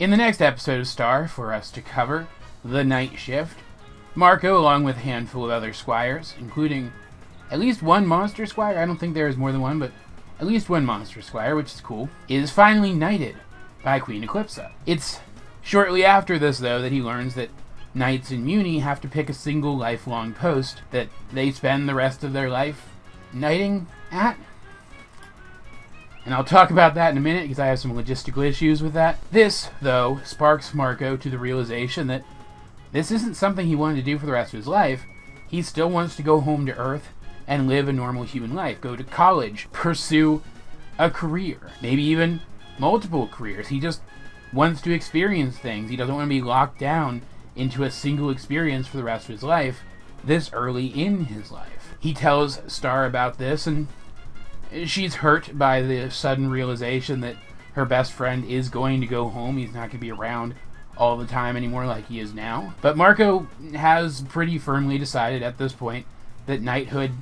In the next episode of Star, for us to cover the night shift, Marco, along with a handful of other squires, including at least one monster squire, I don't think there is more than one, but at least one monster squire, which is cool, is finally knighted by Queen Eclipsa. It's shortly after this, though, that he learns that knights in Muni have to pick a single lifelong post that they spend the rest of their life knighting at. And I'll talk about that in a minute, because I have some logistical issues with that. This, though, sparks Marco to the realization that this isn't something he wanted to do for the rest of his life. He still wants to go home to Earth and live a normal human life, go to college, pursue a career, maybe even multiple careers. He just wants to experience things. He doesn't want to be locked down into a single experience for the rest of his life this early in his life. He tells Star about this, and she's hurt by the sudden realization that her best friend is going to go home. He's not going to be around all the time anymore like he is now. But Marco has pretty firmly decided at this point that knighthood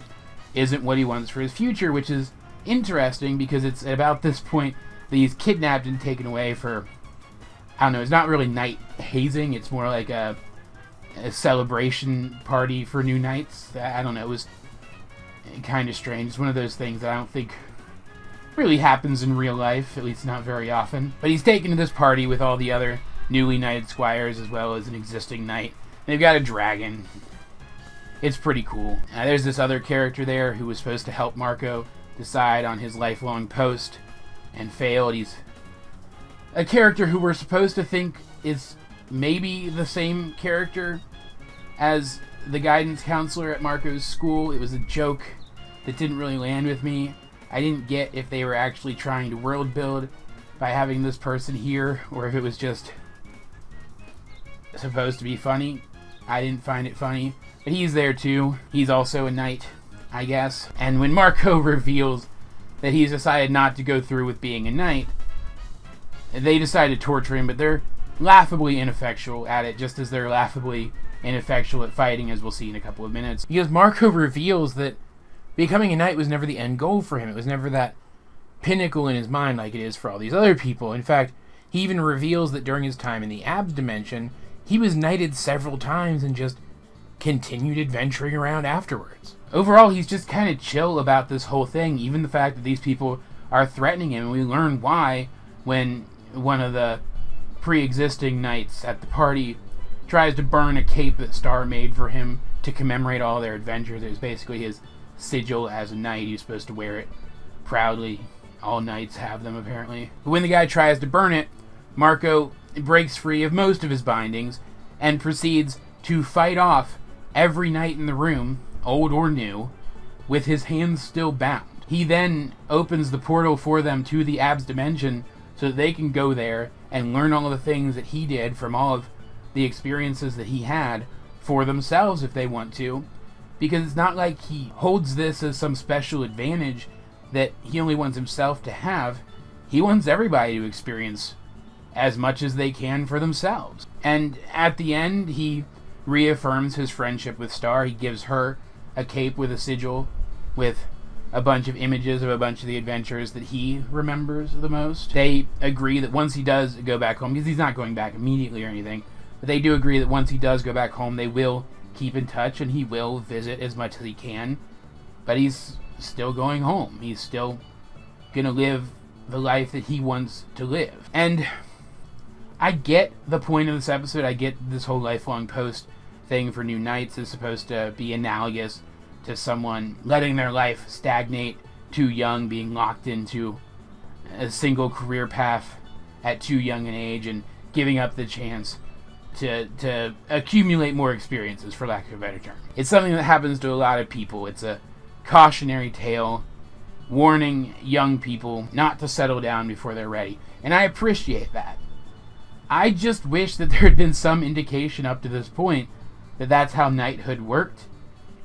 isn't what he wants for his future, which is interesting because it's about this point that he's kidnapped and taken away for, I don't know, it's not really knight hazing, it's more like a celebration party for new knights. I don't know, it was kind of strange. It's one of those things that I don't think really happens in real life, at least not very often. But he's taken to this party with all the other newly knighted squires as well as an existing knight. They've got a dragon. It's pretty cool. There's this other character there who was supposed to help Marco decide on his lifelong post and failed. He's a character who we're supposed to think is maybe the same character as the guidance counselor at Marco's school. It was a joke that didn't really land with me. I didn't get if they were actually trying to world build by having this person here, or if it was just supposed to be funny. I didn't find it funny, but he's there too. He's also a knight, I guess. And when Marco reveals that he's decided not to go through with being a knight, they decide to torture him, but they're laughably ineffectual at it, just as they're laughably ineffectual at fighting, as we'll see in a couple of minutes. Because Marco reveals that becoming a knight was never the end goal for him. It was never that pinnacle in his mind like it is for all these other people. In fact, he even reveals that during his time in the Abs dimension, he was knighted several times and just continued adventuring around afterwards. Overall, he's just kind of chill about this whole thing, even the fact that these people are threatening him, and we learn why when one of the pre-existing knights at the party tries to burn a cape that Star made for him to commemorate all their adventures. It was basically his sigil as a knight. He was supposed to wear it proudly. All knights have them, apparently. But when the guy tries to burn it, Marco breaks free of most of his bindings and proceeds to fight off every knight in the room, old or new, with his hands still bound. He then opens the portal for them to the Abs dimension so that they can go there and learn all of the things that he did from all of the experiences that he had for themselves if they want to, because it's not like he holds this as some special advantage that he only wants himself to have. He wants everybody to experience as much as they can for themselves. And at the end, he reaffirms his friendship with Star. He gives her a cape with a sigil with a bunch of images of a bunch of the adventures that he remembers the most. They agree that once he does go back home, because he's not going back immediately or anything, but they do agree that once he does go back home, they will keep in touch and he will visit as much as he can. But he's still going home. He's still gonna live the life that he wants to live. And I get the point of this episode. I get this whole lifelong post thing for new knights is supposed to be analogous to someone letting their life stagnate too young, being locked into a single career path at too young an age and giving up the chance to accumulate more experiences, for lack of a better term. It's something that happens to a lot of people. It's a cautionary tale warning young people not to settle down before they're ready. And I appreciate that. I just wish that there had been some indication up to this point that that's how knighthood worked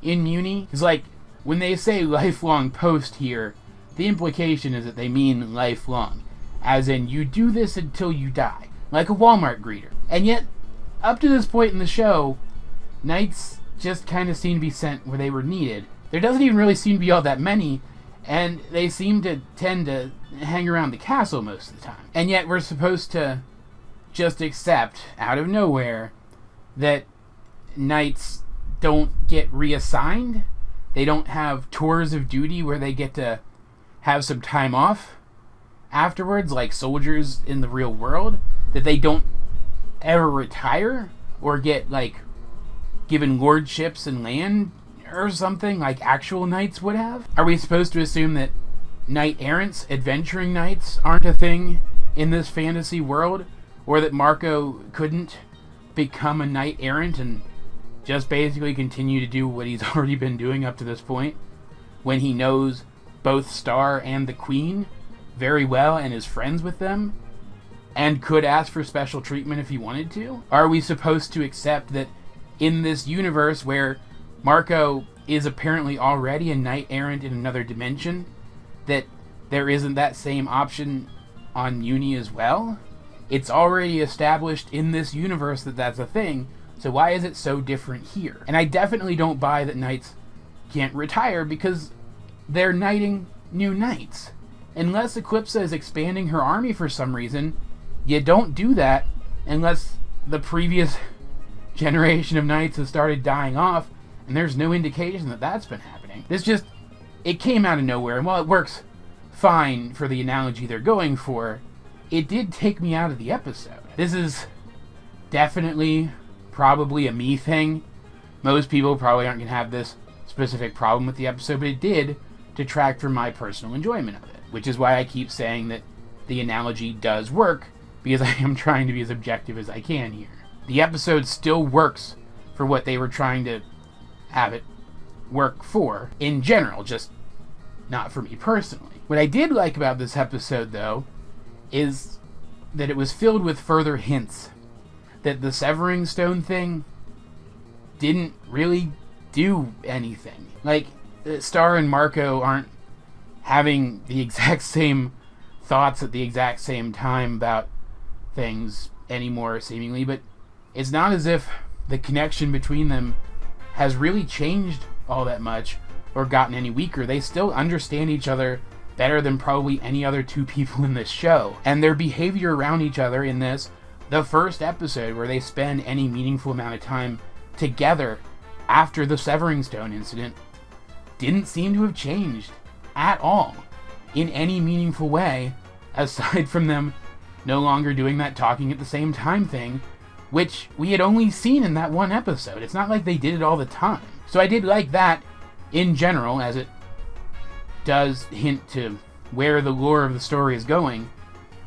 in Muni. It's like, when they say lifelong post here, the implication is that they mean lifelong. As in, you do this until you die. Like a Walmart greeter. And yet, up to this point in the show, knights just kind of seem to be sent where they were needed. There doesn't even really seem to be all that many, and they seem to tend to hang around the castle most of the time. And yet we're supposed to just accept, out of nowhere, that knights don't get reassigned? They don't have tours of duty where they get to have some time off afterwards, like soldiers in the real world? That they don't ever retire or get, like, given lordships and land or something like actual knights would have? Are we supposed to assume that knight-errants, adventuring knights, aren't a thing in this fantasy world? Or that Marco couldn't become a knight-errant and just basically continue to do what he's already been doing up to this point, when he knows both Star and the Queen very well and is friends with them, and could ask for special treatment if he wanted to? Are we supposed to accept that in this universe where Marco is apparently already a knight-errant in another dimension, that there isn't that same option on Uni as well? It's already established in this universe that that's a thing, so why is it so different here? And I definitely don't buy that knights can't retire, because they're knighting new knights. Unless Eclipsa is expanding her army for some reason, you don't do that unless the previous generation of knights has started dying off, and there's no indication that that's been happening. It came out of nowhere, and while it works fine for the analogy they're going for, it did take me out of the episode. This is definitely probably a me thing. Most people probably aren't going to have this specific problem with the episode, but it did detract from my personal enjoyment of it, which is why I keep saying that the analogy does work, because I am trying to be as objective as I can here. The episode still works for what they were trying to have it work for in general, just not for me personally. What I did like about this episode, though, is that it was filled with further hints that the Severing Stone thing didn't really do anything. Like, Star and Marco aren't having the exact same thoughts at the exact same time about things anymore, seemingly, but it's not as if the connection between them has really changed all that much or gotten any weaker. They still understand each other better than probably any other two people in this show. And their behavior around each other in this, the first episode where they spend any meaningful amount of time together after the Severing Stone incident, didn't seem to have changed at all in any meaningful way, aside from them no longer doing that talking at the same time thing, which we had only seen in that one episode. It's not like they did it all the time. So I did like that in general, as it does hint to where the lore of the story is going,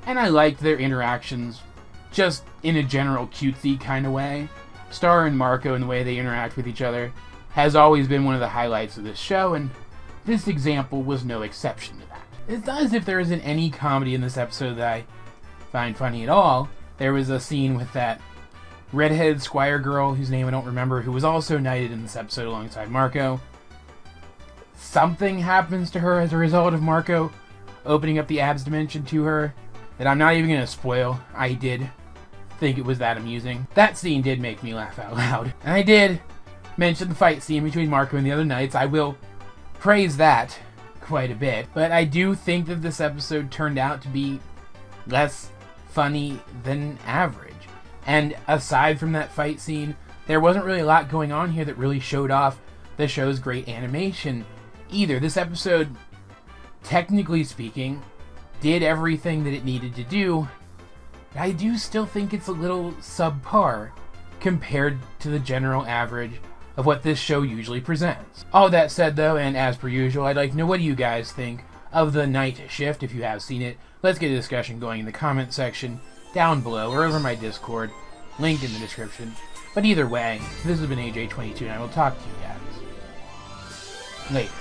and I liked their interactions just in a general cutesy kind of way. Star and Marco and the way they interact with each other has always been one of the highlights of this show, and this example was no exception to that. It's not as if there isn't any comedy in this episode that I find funny at all. There was a scene with that redheaded squire girl, whose name I don't remember, who was also knighted in this episode alongside Marco. Something happens to her as a result of Marco opening up the abs dimension to her that I'm not even going to spoil. I did think it was that amusing. That scene did make me laugh out loud. And I did mention the fight scene between Marco and the other knights. I will praise that quite a bit. But I do think that this episode turned out to be less funny than average. And aside from that fight scene, there wasn't really a lot going on here that really showed off the show's great animation either. This episode, technically speaking, did everything that it needed to do. I do still think it's a little subpar compared to the general average of what this show usually presents. All that said, though, and as per usual, I'd like to know, what do you guys think of the night shift? If you have seen it, let's get a discussion going in the comment section down below or over my Discord, link in the description. But either way, this has been AJ22, and I will talk to you guys later.